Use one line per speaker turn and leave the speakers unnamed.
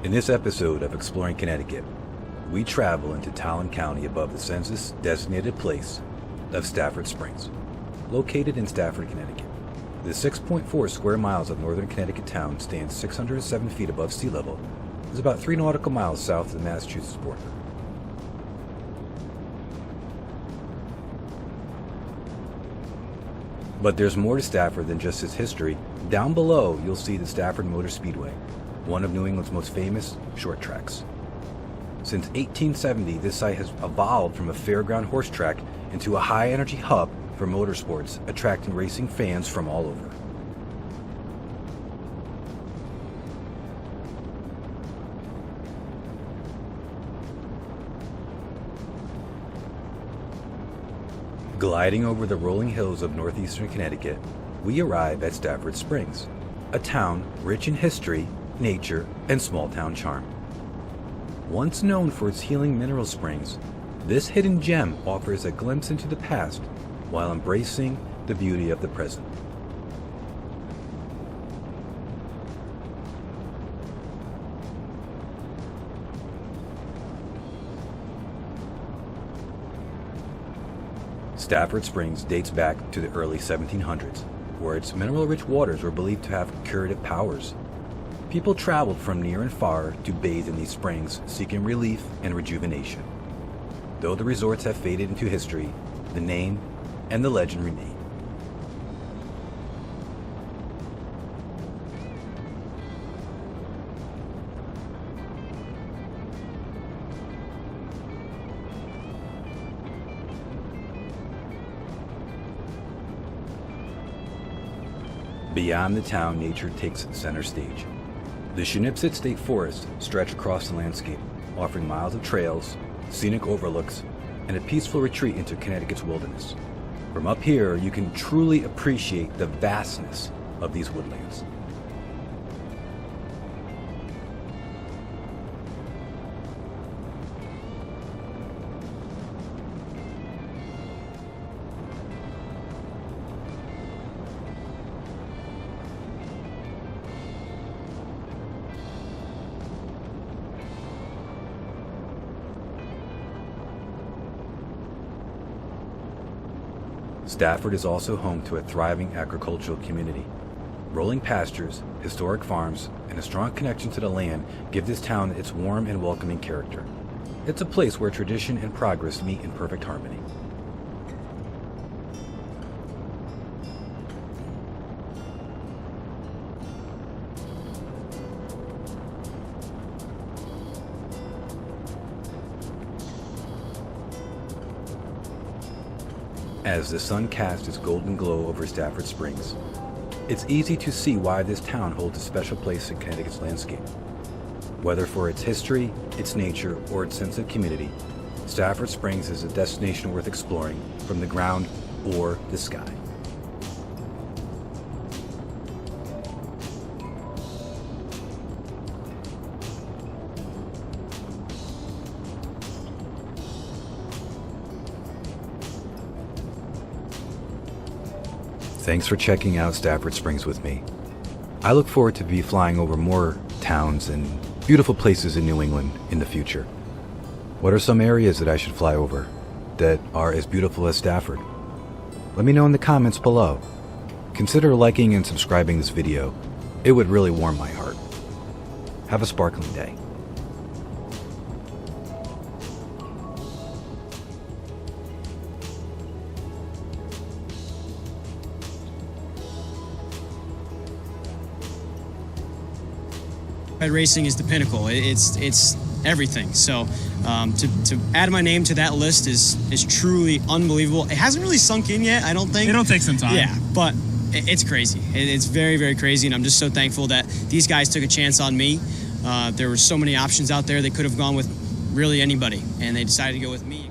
In this episode of Exploring Connecticut, we travel into Talon County above the census-designated place of Stafford Springs, located in Stafford, Connecticut. The 6.4 square miles of northern Connecticut town stands 607 feet above sea level, is about 3 nautical miles south of the Massachusetts border. But there's more to Stafford than just its history. Down below, you'll see the Stafford Motor Speedway, one of New England's most famous short tracks. Since 1870, this site has evolved from a fairground horse track into a high-energy hub for motorsports, attracting racing fans from all over. Gliding over the rolling hills of northeastern Connecticut, we arrive at Stafford Springs, a town rich in history, nature, and small-town charm. Once known for its healing mineral springs, this hidden gem offers a glimpse into the past while embracing the beauty of the present. Stafford Springs dates back to the early 1700s, where its mineral-rich waters were believed to have curative powers. People traveled from near and far to bathe in these springs, seeking relief and rejuvenation. Though the resorts have faded into history, the name and the legend remain. Beyond the town, nature takes center stage. The Shenipsit State Forest stretch across the landscape, offering miles of trails, scenic overlooks, and a peaceful retreat into Connecticut's wilderness. From up here, you can truly appreciate the vastness of these woodlands. Stafford is also home to a thriving agricultural community. Rolling pastures, historic farms, and a strong connection to the land give this town its warm and welcoming character. It's a place where tradition and progress meet in perfect harmony. As the sun casts its golden glow over Stafford Springs, it's easy to see why this town holds a special place in Connecticut's landscape. Whether for its history, its nature, or its sense of community, Stafford Springs is a destination worth exploring from the ground or the sky. Thanks for checking out Stafford Springs with me. I look forward to be flying over more towns and beautiful places in New England in the future. What are some areas that I should fly over that are as beautiful as Stafford? Let me know in the comments below. Consider liking and subscribing this video. It would really warm my heart. Have a sparkling day.
Racing is the pinnacle. It's everything. So to add my name to that list is truly unbelievable. It hasn't really sunk in yet, I don't think.
It'll take some time.
Yeah, but it's crazy. It's very, very crazy, and I'm just so thankful that these guys took a chance on me. There were so many options out there. They could have gone with really anybody, and they decided to go with me.